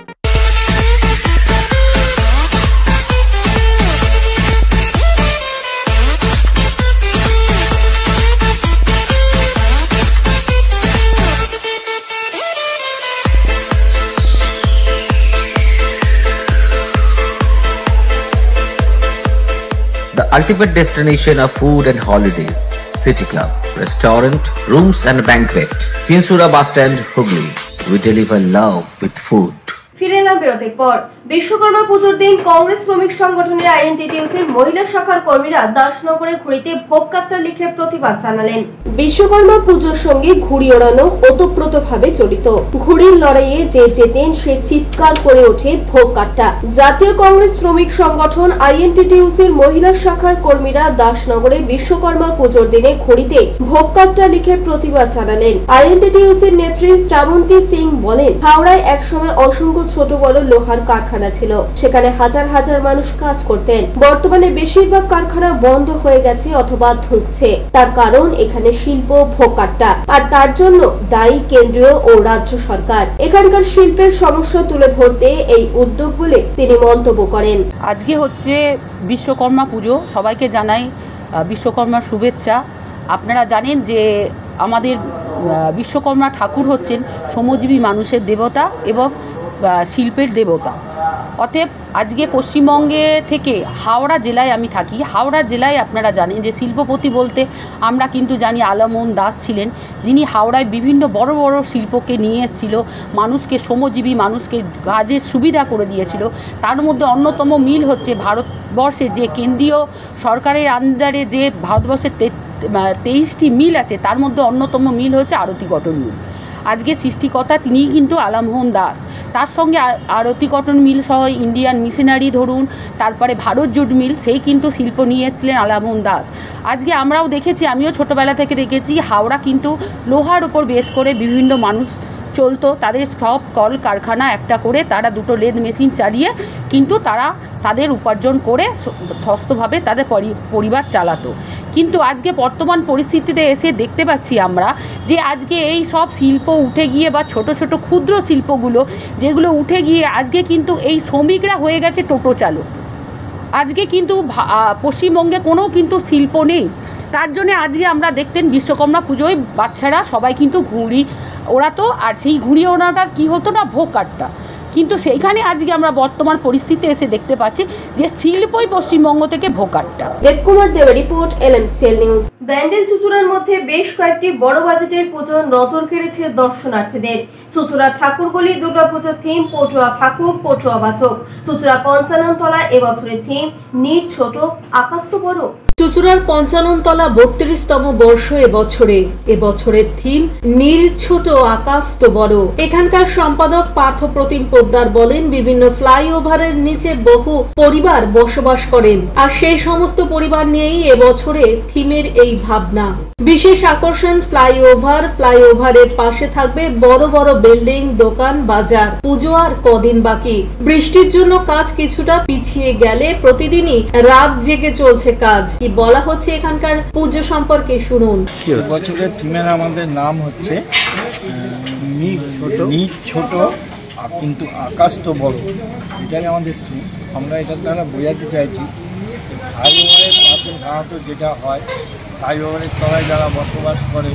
The ultimate destination of food and holidays. City Club, restaurant, rooms and banquet. Finsura Bus Stand, Hugli. We deliver love with food. ফিরে এলাম বিরতির পর। বিশ্বকর্মা পুজোর দিন কংগ্রেস শ্রমিক সংগঠনের আইএনটিটিইউসির মহিলা শাখার কর্মীরা দাসনগরে ঘুড়িতে ভোগকাট্টা লিখে প্রতিবাদ জানালেন। বিশ্বকর্মা পুজোর সঙ্গে ঘুড়ি ওড়ানো ওতপ্রোতভাবে জড়িত। ঘুড়ির লড়াইয়ে যে জেতেন সে চিৎকার করে ওঠে ভোগকাট্টা। জাতীয় কংগ্রেস শ্রমিক সংগঠন আইএনটিটিইউসির মহিলা শাখার কর্মীরা দাসনগরে বিশ্বকর্মা পুজোর দিনে ঘুড়িতে ভোগকাট্টা লিখে প্রতিবাদ জানালেন। আইএনটিটিইউসির নেত্রী শ্রাবন্তী সিং বলেন, হাওড়ায় একসময় অসংখ্য ছোট বড় লোহার কারখানা ছিল, সেখানে হাজার হাজার মানুষ কাজ করতেন। বর্তমানে বেশিরভাগ কারখানা বন্ধ হয়ে গেছে অথবা ধুঁকছে। তার কারণ এখানে শিল্প ভোগকাট্টা, আর তার জন্য দায়ী কেন্দ্রীয় ও রাজ্য সরকার। এখানকার শিল্পের সমস্যা তুলে ধরতে এই উদ্যোগ বলে তিনি মন্তব্য করেন। আজকে হচ্ছে বিশ্বকর্মা পুজো, সবাইকে জানাই বিশ্বকর্মার শুভেচ্ছা। আপনারা জানেন যে আমাদের বিশ্বকর্মা ঠাকুর হচ্ছেন শ্রমজীবী মানুষের দেবতা এবং শিল্পের দেবতা। অতএব আজকে পশ্চিমবঙ্গে থেকে হাওড়া জেলায় আমি থাকি। হাওড়া জেলায় আপনারা জানেন যে শিল্পপতি বলতে আমরা কিন্তু জানি আলামোহন দাস ছিলেন, যিনি হাওড়ায় বিভিন্ন বড় বড় শিল্পকে নিয়ে এসেছিল, মানুষকে শ্রমজীবী মানুষকে কাজের সুবিধা করে দিয়েছিল। তার মধ্যে অন্যতম মিল হচ্ছে ভারতবর্ষে যে কেন্দ্রীয় সরকারের আন্ডারে যে ভারতবর্ষের 23টি মিল আছে, তার মধ্যে অন্যতম মিল হচ্ছে আরতি কটন মিল। আজকে সৃষ্টিকর্তা তিনিই কিন্তু আলামোহন দাস। তার সঙ্গে আরতি কটন মিল সহ ইন্ডিয়ান মিশনারি ধরুন, তারপরে ভারত জুট মিল, সেই কিন্তু শিল্প নিয়ে এসেছিলেন আলামোহন দাস। আজকে আমরাও দেখেছি, আমিও ছোটোবেলা থেকে দেখেছি, হাওড়া কিন্তু লোহার ওপর বেস করে বিভিন্ন মানুষ চলতো। তাদের সব কল কারখানা একটা করে, তারা দুটো লেদ মেশিন চালিয়ে কিন্তু তারা তাদের উপার্জন করে সুস্থভাবে তাদের পরিবার চালাতো। কিন্তু আজকে বর্তমান পরিস্থিতিতে এসে দেখতে পাচ্ছি আমরা যে আজকে এই সব শিল্প উঠে গিয়ে বা ছোট ছোট ক্ষুদ্র শিল্পগুলো যেগুলো উঠে গিয়ে আজকে কিন্তু এই শ্রমিকরা হয়ে গেছে টোটো চালক। আজকে কিন্তু পশ্চিমবঙ্গে কোনো কিন্তু শিল্প নেই। তার জন্যে আজকে আমরা দেখতেন বিশ্বকর্মা পুজোয় বাচ্চারা সবাই কিন্তু ঘুড়ি ওড়াতো, আর সেই ঘুড়ি ওড়ানোটা কী হতো না, ভোগকাট্টা। কিন্তু সেইখানে আজকে আমরা বর্তমান পরিস্থিতি এসে দেখতে পাচ্ছি যে শিল্পই পশ্চিমবঙ্গ থেকে ভোগকাট্টা। দেবকুমার দেবের রিপোর্ট, LMCL নিউজ। ব্যান্ডেল চুঁচুড়ার মধ্যে বেশ কয়েকটি বড় বাজেটের পুজো নজর কেড়েছে দর্শনার্থীদের। চুঁচুড়া ঠাকুরগলি দুর্গাপুজোর থিম পটুয়া থাকুক পটুয়া বাচক। চুঁচুড়া পঞ্চাননতলা এবছরের থিম নীর ছোট আকাশ তো বড়। চুঁচুড়ার পঞ্চাননতলা 32তম বর্ষ এবছরের থিম নীল ছোট আকাশ তো বড়। এখানকার সম্পাদক পার্থপ্রতিম পোদ্দার বলেন, বিভিন্ন ফ্লাইওভারের নিচে বহু পরিবার বসবাস করেন, আর সেই সমস্ত পরিবার নিয়েই এবছরে থিমের এই ভাবনা। বিশেষ আকর্ষণ ফ্লাইওভারের পাশে থাকবে বড় বড় বিল্ডিং, দোকান, বাজার। পুজো আর কদিন বাকি। বৃষ্টির জন্য কাজ কিছুটা পিছিয়ে গেলে প্রতিদিনই রাত জেগে চলছে কাজ। কি বলা হচ্ছে এখানকার পুজো সম্পর্কে শুনুন। বছরের থিমের আমাদের নাম হচ্ছে নীল ছোট কিন্তু আকাশ তো বড়, এটাই আমাদের থিম। আমরা এটার দ্বারা বোঝাতে চাইছি ফ্লাইওভারের পাশে সাধারণত যেটা হয়, ফ্লাইওভারের তলায় যারা বসবাস করে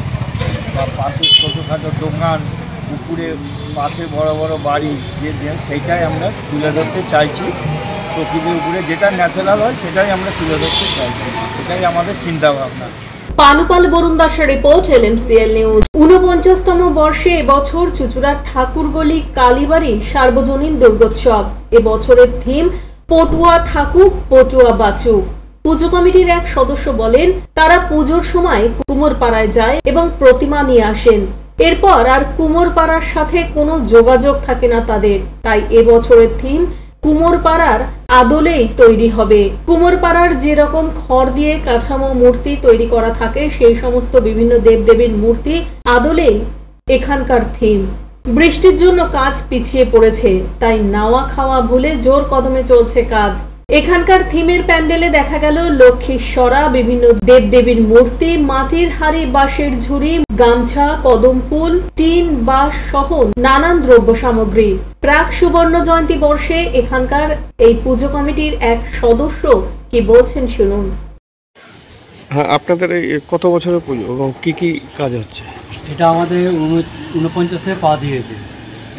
বা পাশে ছোটোখাটো দোকান, পুকুরে পাশে বড় বড় বাড়ি, যে সেইটাই আমরা তুলে ধরতে চাইছি। প্রকৃতির উপরে যেটা ন্যাচারাল হয় সেটাই আমরা তুলে ধরতে চাইছি, এটাই আমাদের চিন্তাভাবনা। পানুপাল বরুণ দাসের রিপোর্ট, LMCL নিউজ। 49তম বর্ষে এবছর চুঁচুড়ার ঠাকুরগলি কালীবাড়ি সার্বজনীন দুর্গোৎসব। এবছরের থিম পটুয়া থাকুক পটুয়া বাঁচুক। পুজো কমিটির এক সদস্য বলেন, তারা পুজোর সময় কুমোরপাড়ায় যায় এবং প্রতিমা নিয়ে আসেন। এরপর আর কুমোরপাড়ার সাথে কোনো যোগাযোগ থাকে না তাদের। তাই এবছরের থিম কুমোরপাড়ার আদলেই তৈরি হবে। কুমোরপাড়ার যেরকম খড় দিয়ে কাঠামো মূর্তি তৈরি করা থাকে, সেই সমস্ত বিভিন্ন দেবদেবীর মূর্তি আদলেই এখানকার থিম। বৃষ্টির জন্য কাজ পিছিয়ে পড়েছে, তাই নাওয়া খাওয়া ভুলে জোর কদমে চলছে কাজ। এখানকার থিমের প্যান্ডেলে দেখা গেল লক্ষ্মীশ্বরা, বিভিন্ন দেবদেবীর মূর্তি, মাটির হাড়ি, বাঁশের ঝুড়ি, গামছা, কদম ফুল, টিন, বাঁশ সহ নানান দ্রব্য সামগ্রী। প্রাক সুবর্ণ জয়ন্তী বর্ষে এখানকার এই পুজো কমিটির এক সদস্য কি বলছেন শুনুন। হ্যাঁ, আপনাদের এই কত বছরের পুজো এবং কি কি কাজ হচ্ছে? এটা আমাদের 49-এ পা দিয়েছে।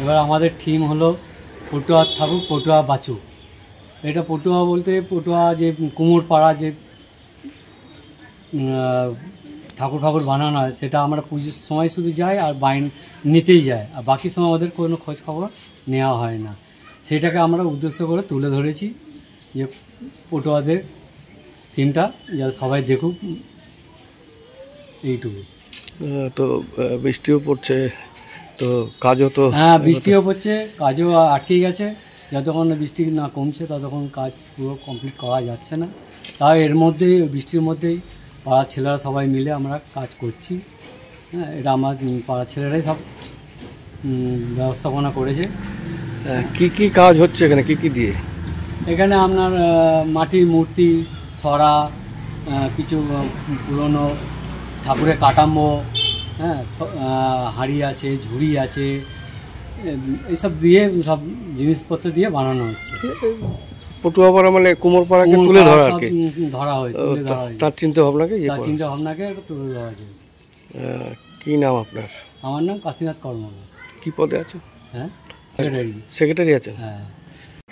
এবার আমাদের থিম হলো পটুয়া থাকুক পটুয়া বাঁচুক। এটা পটুয়া বলতে পটুয়া যে কুমোরপাড়া যে ঠাকুর ফাকুর বানানো হয়, সেটা আমরা পুজোর সময় শুধু যাই আর বাইন নিতেই যায়, আর বাকি সময় আমাদের কোনো খোঁজ খবর নেওয়া হয় না। সেটাকে আমরা উদ্দেশ্য করে তুলে ধরেছি যে পটুয়াদের থিমটা যাতে সবাই দেখুক, এইটুকু। তো বৃষ্টিও পড়ছে, তো কাজও তো হ্যাঁ বৃষ্টিও পড়ছে, কাজও আটকে গেছে। যতক্ষণ বৃষ্টি না কমছে ততক্ষণ কাজ পুরো কমপ্লিট করা যাচ্ছে না। তাই এর মধ্যেই, বৃষ্টির মধ্যেই পাড়ার ছেলেরা সবাই মিলে আমরা কাজ করছি। হ্যাঁ, এটা আমার পাড়ার ছেলেরাই সব ব্যবস্থাপনা করেছে। কি কি কাজ হচ্ছে এখানে, কি কি দিয়ে? এখানে আপনার মাটির মূর্তি, ছড়া, কিছু পুরনো ঠাকুরের কাঠামো, হ্যাঁ হাঁড়ি আছে, ঝুড়ি আছে, এইসব দিয়ে সব জিনিসপত্র দিয়ে বানানো হচ্ছে। পটুয়াপাড়া মানে কুমোরপাড়াকে তুলে ধরা আর কি, ধরা হয়, তুলে ধরা হয়। তার চিন্তা ভাবনাকে তুলে ধরা হয়েছে। কি নাম আপনার? আমার নাম কাশীনাথ কর্মকার। কি পদে আছে? হ্যাঁ, সেক্রেটারি আছে। হ্যাঁ।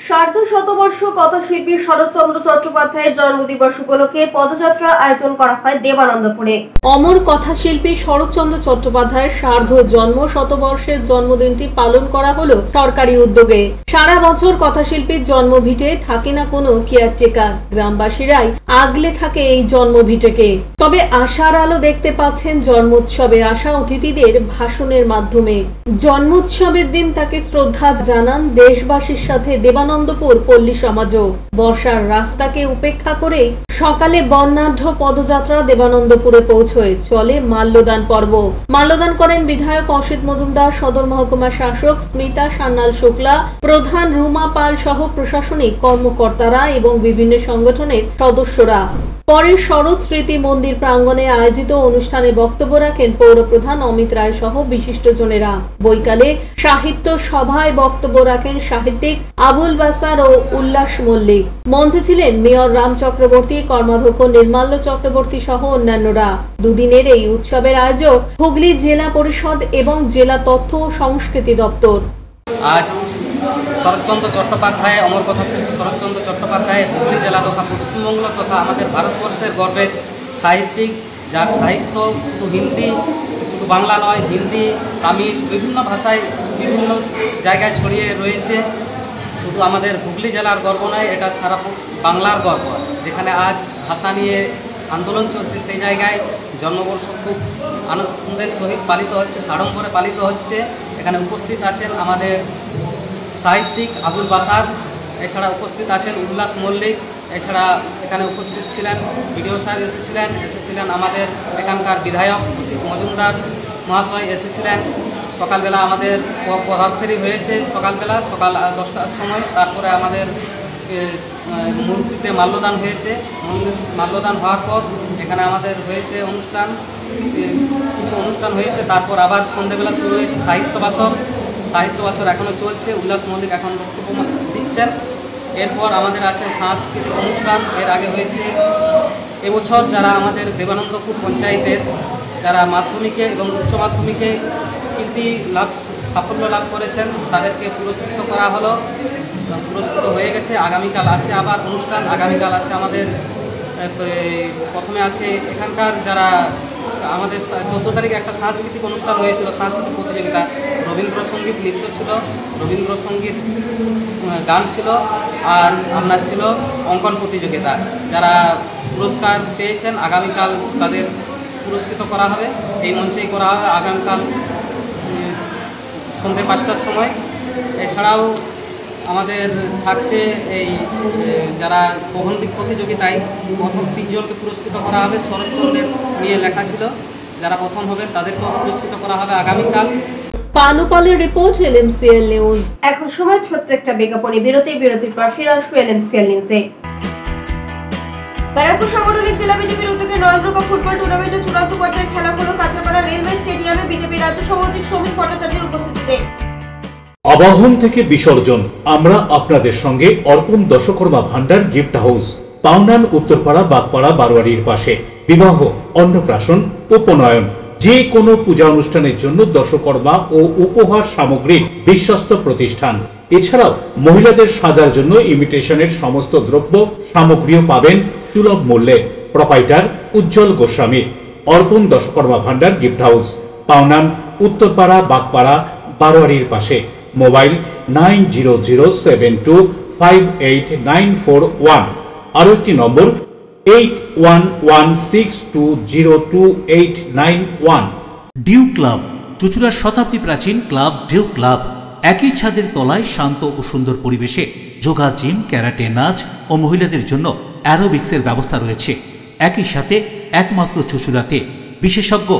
সার্ধ শতবর্ষ কথাশিল্পী শরৎচন্দ্র চট্টোপাধ্যায়ের জন্মদিবস উপলক্ষে পদযাত্রা আয়োজন করা হয় দেবানন্দপুরে। অমর কথাশিল্পী শরৎচন্দ্র চট্টোপাধ্যায়ের সার্ধ জন্ম শতবর্ষের জন্মদিনটি পালন করা হলো সরকারি উদ্যোগে। সারা বছর কথাশিল্পীর জন্মভিটে থাকে না কোনো কেয়ারটেকার, গ্রামবাসীরাই আগলে থাকে এই জন্মভিটেকে। তবে আশার আলো দেখতে পাচ্ছেন জন্মোৎসবে আসা অতিথিদের ভাষণের মাধ্যমে। জন্মোৎসবের দিন তাকে শ্রদ্ধা জানান দেশবাসীর সাথে দেবানন্দপুর পল্লী সমাজও। বর্ষার রাস্তাকে উপেক্ষা করে সকালে বর্ণাঢ্য পদযাত্রা দেবানন্দপুরে পৌঁছয়। চলে মাল্যদান পর্ব। মাল্যদান করেন বিধায়ক অসিত মজুমদার, সদর মহকুমা শাসক স্মিতা সান্যাল শুক্লা, প্রধান রুমা পাল সহ প্রশাসনিক কর্মকর্তারা এবং বিভিন্ন সংগঠনের সদস্যরা। পরে শরৎ স্মৃতি মন্দির প্রাঙ্গণে আয়োজিত অনুষ্ঠানে বক্তব্য রাখেন পৌরপ্রধান অমিত রায় সহ বিশিষ্টজনেরা। বৈকালে সাহিত্য সভায় বক্তব্য রাখেন সাহিত্যিক আবুল বাসার ও উল্লাস মল্লিক। মঞ্চে ছিলেন মেয়র রাম চক্রবর্তী, কর্মাধ্যক্ষ নির্মাল্য চক্রবর্তী সহ অন্যান্যরা। দুদিনের এই উৎসবের আয়োজক হুগলি জেলা পরিষদ এবং জেলা তথ্য ও সংস্কৃতি দপ্তর। আজ শরৎচন্দ্র চট্টোপাধ্যায়, অমর কথাশিল্পী শরৎচন্দ্র চট্টোপাধ্যায় হুগলি জেলা তথা পশ্চিমবঙ্গ তথা আমাদের ভারতবর্ষের গর্বের সাহিত্যিক, যার সাহিত্য শুধু বাংলা নয়, হিন্দি, তামিল, বিভিন্ন ভাষায় বিভিন্ন জায়গায় ছড়িয়ে রয়েছে। শুধু আমাদের হুগলি জেলার গর্ব নয়, এটা সারা বাংলার গর্ব। যেখানে আজ ভাষা নিয়ে আন্দোলন চলছে, সেই জায়গায় জন্মবর্ষ খুব আনন্দের সহিত পালিত হচ্ছে, সাড়ম্বরে পালিত হচ্ছে। এখানে উপস্থিত আছেন আমাদের সাহিত্যিক আবুল বাসার, এছাড়া উপস্থিত আছেন উল্লাস মল্লিক, এছাড়া এখানে উপস্থিত ছিলেন বিডিও সাহেব এসেছিলেন আমাদের এখানকার বিধায়ক অসিত মজুমদার মহাশয় এসেছিলেন। সকালবেলা আমাদের পদার্থেরই হয়েছে, সকাল 10টার সময়। তারপরে আমাদের মূর্তিতে মাল্যদান হয়েছে। মাল্যদান হওয়ার পর এখানে আমাদের হয়েছে কিছু অনুষ্ঠান হয়েছে। তারপর আবার সন্ধ্যেবেলা শুরু হয়েছে সাহিত্য সাহিত্য বছর এখনও চলছে, উল্লাস মল্লিক এখন বক্তব্য দিচ্ছেন। এরপর আমাদের আছে সাংস্কৃতিক অনুষ্ঠান। এর আগে হয়েছে এবছর যারা আমাদের দেবানন্দপুর পঞ্চায়েতের যারা মাধ্যমিকে এবং উচ্চ মাধ্যমিকে সাফল্য লাভ করেছেন তাদেরকে পুরস্কৃত করা হলো, পুরস্কৃত হয়ে গেছে। আগামীকাল আছে আবার অনুষ্ঠান, আগামীকাল আছে আমাদের প্রথমে আছে এখানকার যারা আমাদের 14 তারিখে একটা সাংস্কৃতিক অনুষ্ঠান হয়েছিল, সাংস্কৃতিক প্রতিযোগিতা, রবীন্দ্রসঙ্গীত নৃত্য ছিল, রবীন্দ্রসঙ্গীত গান ছিল, আর আপনার ছিল অঙ্কন প্রতিযোগিতা। যারা পুরস্কার পেয়েছেন আগামীকাল তাদের পুরস্কৃত করা হবে, এই মঞ্চেই করা হবে আগামীকাল সন্ধ্যে 5টার সময়। এছাড়াও আমাদের থাকছে এই যারা প্রবন্ধিক প্রতিযোগিতায় প্রথম 3 জনকে পুরস্কৃত করা হবে। শরৎচন্দ্রের নিয়ে লেখা ছিল, যারা প্রথম হবেন তাদেরকেও পুরস্কৃত করা হবে আগামীকাল। পানুপালের রিপোর্ট, এলএমসিএল নিউজ। এখন সময় ছোট্ট একটা বিজ্ঞাপনী বিরতির পর ফিরে আসবো এলএমসিএল নিউজে। ব্যারাকপুর সাংগঠনিক জেলা বিজেপির উদ্যোগে নরেন্দ্র কাপ ফুটবল টুর্নামেন্টের চূড়ান্ত পর্যায়ের খেলা হলো কাঁচরাপাড়া রেলওয়ে স্টেডিয়ামে বিজেপি রাজ্য সভাপতি সমীর ভট্টাচার্যের উপস্থিতিতে। আবাহন থেকে বিসর্জন, আমরা আপনাদের সঙ্গে অর্পণ দশকর্মা ভান্ডার গিফট হাউস, পাওনান, উত্তরপাড়া, বাগপাড়া, বারোয়ারির পাশে। বিবাহ, অন্নপ্রাশন, উপনয়ন, যে কোনো পূজা অনুষ্ঠানের জন্য দশকর্মা ও উপহার সামগ্রীর বিশ্বস্ত প্রতিষ্ঠান। এছাড়াও মহিলাদের সাজার জন্য ইমিটেশনের সমস্ত দ্রব্য সামগ্রীও পাবেন সুলভ মূল্যে। প্রোপাইটার উজ্জ্বল গোস্বামী। অর্পণ দশকর্মা ভান্ডার গিফট হাউস, পাওনান, উত্তরপাড়া, বাগপাড়া, বারোয়ারির পাশে। মোবাইল 9007258941। আরো একটি নম্বর 8116202891। ডিউ ক্লাব, চুঁচুড়ার শতাব্দী প্রাচীন ক্লাব ডিউ ক্লাব। একই ছাদের তলায় শান্ত ও সুন্দর পরিবেশে যোগা, জিম, ক্যারাটে, নাচ ও মহিলাদের জন্য অ্যারোবিক্সের ব্যবস্থা রয়েছে। একই সাথে একমাত্র চুঁচুড়াতে বিশেষজ্ঞ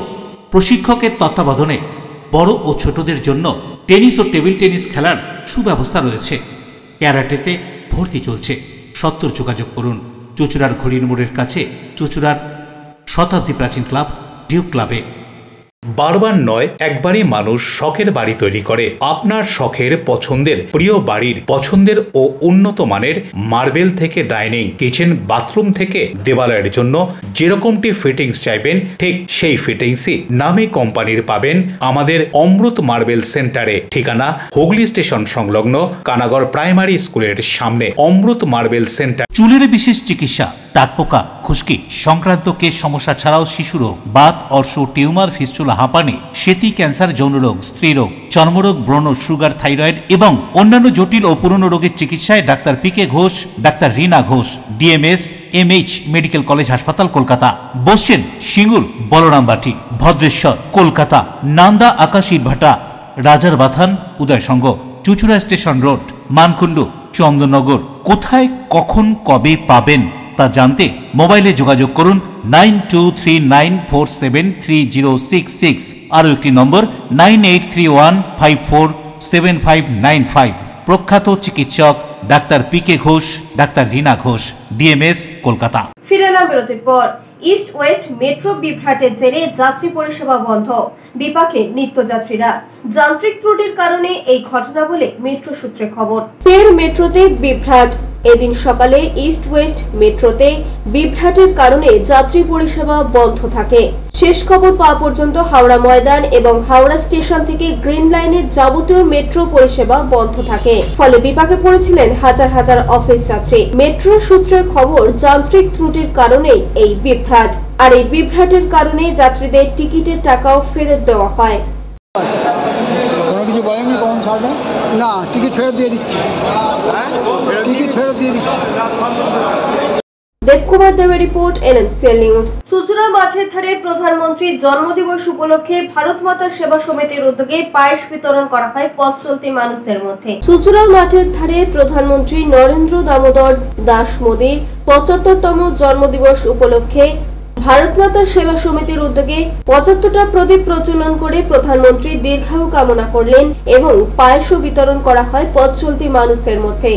প্রশিক্ষকের তত্ত্বাবধানে বড় ও ছোটদের জন্য টেনিস ও টেবিল টেনিস খেলার সুব্যবস্থা রয়েছে। ক্যারাটেতে ভর্তি চলছে। সত্তর যোগাযোগ করুন চুঁচুড়ার ঘড়ির মোড়ের কাছে চুঁচুড়ার শতাব্দী প্রাচীন ক্লাব ডিউ ক্লাবে। বারবার নয়, একবারই মানুষ শখের বাড়ি তৈরি করে। আপনার শখের পছন্দের প্রিয় বাড়ির পছন্দের ও উন্নত মানের মার্বেল থেকে ডাইনিং, কিচেন, বাথরুম থেকে দেওয়ালের জন্য যেরকমটি ফিটিংস চাইবেন ঠিক সেই ফিটিংসই নামী কোম্পানির পাবেন আমাদের অমৃত মার্বেল সেন্টারে। ঠিকানা হুগলি স্টেশন সংলগ্ন কানাগড় প্রাইমারি স্কুলের সামনে। অমৃত মার্বেল সেন্টার। চুলের বিশেষ চিকিৎসা, টাকপোকা, খুশকি সংক্রান্ত কেশ সমস্যা ছাড়াও শিশুরোগ, বাত, অর্শ, টিউমার, ফিস্টুলা, হাঁপানি, সেতি, ক্যান্সার, যৌনরোগ, স্ত্রীরোগ, চর্মরোগ, ব্রণ, সুগার, থাইরয়েড এবং অন্যান্য জটিল ও পুরনো রোগের চিকিৎসায় doctor PK Ghosh, doctor Rina Ghosh, DMS MH medical college হাসপাতাল, কলকাতা। বসছেন সিঙ্গুর, বলরামবাটি, ভদ্রেশ্বর, কলকাতা। নান্দা, আকাশ ইটভাটা, রাজার বাথান, উদয়সঙ্গ, চুঁচুড়া স্টেশন রোড, মানকুণ্ডু, চন্দননগর। কোথায়, কখন, কবে পাবেন তা জানতে মোবাইলে যোগাযোগ করুন 9239473066। আরও একটি নম্বর 9831547595। প্রখ্যাত চিকিৎসক doctor PK Ghosh, doctor Rina Ghosh, DMS, Kolkata. ফিরে এলাম বিরতির পর। ইস্ট ওয়েস্ট মেট্রো বিভ্রাটের জেরে যাত্রী পরিষেবা বন্ধ, বিপাকে নিত্যযাত্রীরা। যান্ত্রিক ত্রুটির কারণে এই ঘটনা বলে মেট্রো সূত্রে খবর। ফের মেট্রোতে বিভ্রাট। এদিন সকালে ইস্ট ওয়েস্ট মেট্রোতে বিভ্রাটের কারণে যাত্রী পরিষেবা বন্ধ থাকে। শেষ খবর পাওয়া পর্যন্ত হাওড়া ময়দান এবং হাওড়া স্টেশন থেকে গ্রিন লাইনের যাবতীয় মেট্রো পরিষেবা বন্ধ থাকে। ফলে বিপাকে পড়েছিলেন হাজার হাজার অফিস যাত্রী। মেট্রো সূত্রের খবর, যান্ত্রিক ত্রুটির কারণেই এই বিভ্রাট। আর এই বিভ্রাটের কারণে যাত্রীদের টিকিটের টাকাও ফেরত দেওয়া হয়। কোনো কিছু বলেননি কখন ছাড়বে? না, টিকিট ফেরত দিয়ে দিচ্ছি। টিকিট ফেরত দিয়ে দিচ্ছি। দেবকুমার দেবের রিপোর্ট, এলএমসিএল নিউজ। চুঁচুড়া মাঠের ধারে প্রধানমন্ত্রী জন্মদিবস উপলক্ষে ভারত মাতা সেবা সমিতির উদ্যোগে পায়েস বিতরণ করা হয় পথ চলতি মানুষদের মধ্যে। চুঁচুড়া মাঠের ধারে প্রধানমন্ত্রী নরেন্দ্র দামোদর দাস মোদীর 75তম জন্মদিবস উপলক্ষে ভারত মাতা সেবা সমিতির উদ্যোগে 75টা প্রদীপ প্রজ্বলন করে প্রধানমন্ত্রী দীর্ঘায়ু কামনা করলেন এবং পায়েসও বিতরণ করা হয় পথ চলতি মানুষদের মধ্যে।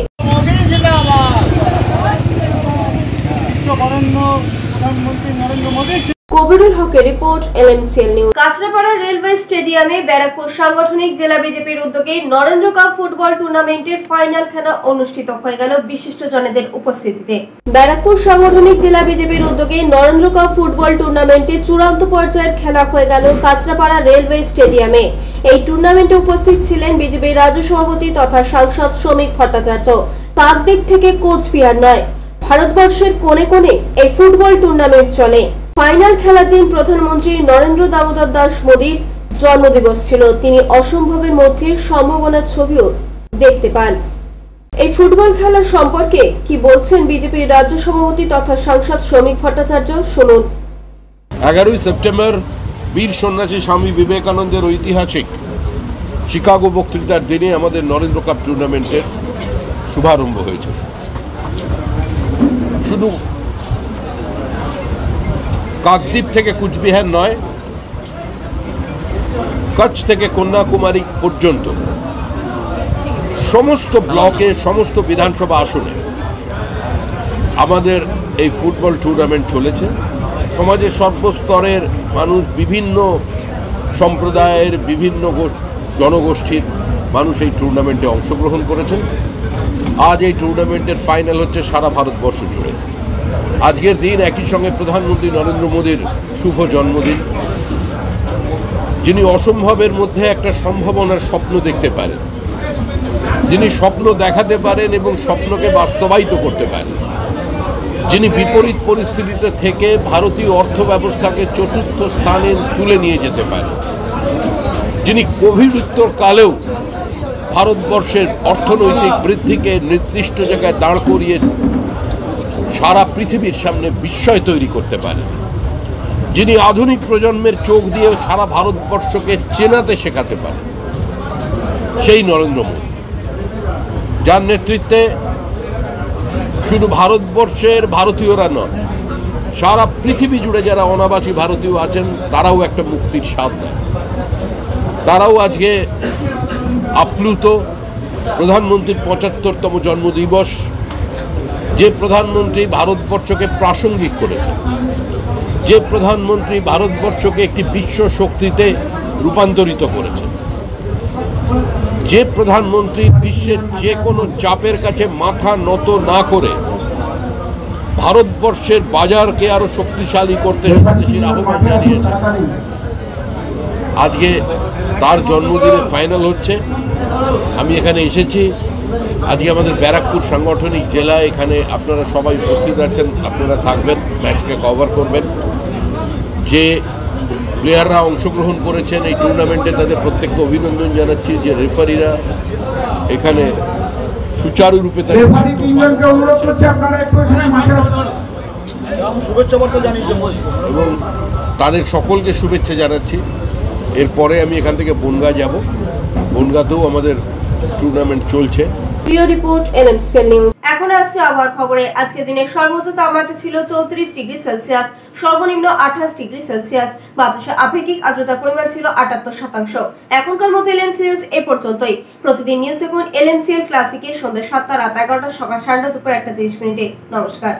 প্রধানমন্ত্রী নরেন্দ্র মোদী। কবিরুল হকের report, LMCL news. Kanchrapara railway স্টেডিয়ামে ব্যারাকপুর সাংগঠনিক জেলা বিজেপির উদ্যোগে নরেন্দ্র কাপ ফুটবল টুর্নামেন্টের ফাইনাল খেলা অনুষ্ঠিত হয়ে গেল বিশিষ্টজনেদের উপস্থিতিতে। ব্যারাকপুর সাংগঠনিক জেলা বিজেপির উদ্যোগে নরেন্দ্র কাপ ফুটবল টুর্নামেন্টের চূড়ান্ত পর্যায়ের খেলা হয়ে গেল কাঁচরাপাড়া রেলওয়ে স্টেডিয়ামে। এই টুর্নামেন্টে উপস্থিত ছিলেন বিজেপির রাজ্য সভাপতি তথা সাংসদ শ্রমিক ভট্টাচার্য। তার দিক থেকে কোচবিহার নয়, ভারতবর্ষের কোণে কোণে এই ফুটবল টুর্নামেন্ট চলে। ফাইনাল খেলার দিন প্রধানমন্ত্রী নরেন্দ্র দামোদর দাস মোদীর জন্মদিবস ছিল। তিনি অসম্ভবের মধ্যে সম্ভাবনার ছবিও দেখতে পান। এই ফুটবল খেলা সম্পর্কে কি বলছেন বিজেপির রাজ্য সভাপতি তথা সাংসদ শ্রমিক ভট্টাচার্য, শুনুন। 11ই সেপ্টেম্বর বীর সন্ন্যাসী স্বামী বিবেকানন্দের ঐতিহাসিক শিকাগো বক্তৃতার দিনে আমাদের নরেন্দ্র কাপ টুর্নামেন্টের শুভারম্ভ হয়েছে। শুধু কাকদ্বীপ থেকে কুচবিহার নয়, কচ্ছ থেকে কন্যাকুমারী পর্যন্ত সমস্ত ব্লকে, সমস্ত বিধানসভা আসনে আমাদের এই ফুটবল টুর্নামেন্ট চলেছে। সমাজের সর্বস্তরের মানুষ, বিভিন্ন সম্প্রদায়ের, বিভিন্ন জনগোষ্ঠীর মানুষ এই টুর্নামেন্টে অংশগ্রহণ করেছেন। আজ এই টুর্নামেন্টের ফাইনাল হচ্ছে সারা ভারতবর্ষ জুড়ে। আজকের দিন একই সঙ্গে প্রধানমন্ত্রী নরেন্দ্র মোদীর শুভ জন্মদিন, যিনি অসম্ভবের মধ্যে একটা সম্ভাবনার স্বপ্ন দেখতে পারেন, যিনি স্বপ্ন দেখাতে পারেন এবং স্বপ্নকে বাস্তবায়িত করতে পারেন, যিনি বিপরীত পরিস্থিতিতে থেকে ভারতীয় অর্থ ব্যবস্থাকে চতুর্থ স্থানে তুলে নিয়ে যেতে পারেন, যিনি কোভিড উত্তর কালেও ভারতবর্ষের অর্থনৈতিক বৃদ্ধিকে নির্দিষ্ট জায়গায় দাঁড় করিয়ে সারা পৃথিবীর সামনে বিস্ময় তৈরি করতে পারেন, যিনি আধুনিক প্রজন্মের চোখ দিয়ে সারা ভারতবর্ষকে চেনাতে শেখাতে পারেন, সেই নরেন্দ্র মোদী, যার নেতৃত্বে শুধু ভারতবর্ষের ভারতীয়রা নন, সারা পৃথিবী জুড়ে যারা অনাবাসী ভারতীয় আছেন তারাও একটা মুক্তির স্বাদ নেয়। তারাও আজকে আপ্লুত। প্রধানমন্ত্রীর ৭৫তম জন্মদিবস, যে প্রধানমন্ত্রী ভারতবর্ষকে প্রাসঙ্গিক করেছেন, যে প্রধানমন্ত্রী ভারতবর্ষকে একটি বিশ্ব শক্তিতে রূপান্তরিত করেছেন, যে প্রধানমন্ত্রী বিশ্বের যে কোনো চাপের কাছে মাথা নত না করে ভারতবর্ষের বাজারকে আরো শক্তিশালী করতে স্বদেশীর আহ্বান জানিয়েছেন, আজকে তার জন্মদিনে ফাইনাল হচ্ছে। আমি এখানে এসেছি, আজকে আমাদের ব্যারাকপুর সাংগঠনিক জেলা, এখানে আপনারা সবাই উপস্থিত আছেন, আপনারা থাকবেন, ম্যাচকে কভার করবেন। যে প্লেয়াররা অংশগ্রহণ করেছেন এই টুর্নামেন্টে তাদের প্রত্যেককে অভিনন্দন জানাচ্ছি। যে রেফারিরা এখানে সুচারুরূপে এবং তাদের সকলকে শুভেচ্ছা জানাচ্ছি। এরপরে আমি এখান থেকে বনগাঁ যাব, বনগাঁতেও আমাদের টুর্নামেন্ট চলছে। প্রিয় রিপোর্ট, LMCL নিউজ। এখন আসছে আবহাওয়ার খবরে। আজকের দিনের সর্বোচ্চ তাপমাত্রা ছিল 34 ডিগ্রি সেলসিয়াস, সর্বনিম্ন 28 ডিগ্রি সেলসিয়াস। বাতাসে আপেক্ষিক আর্দ্রতার পরিমাণ ছিল 78%। এখনকার মতো LMCL নিউজ এ পর্যন্তই। প্রতিদিন নিউজ দেখুন LMCL ক্লাসিকে সন্ধ্যা 7টা, রাত 11টা, সকাল 11:30, দুপুর 1:30। নমস্কার।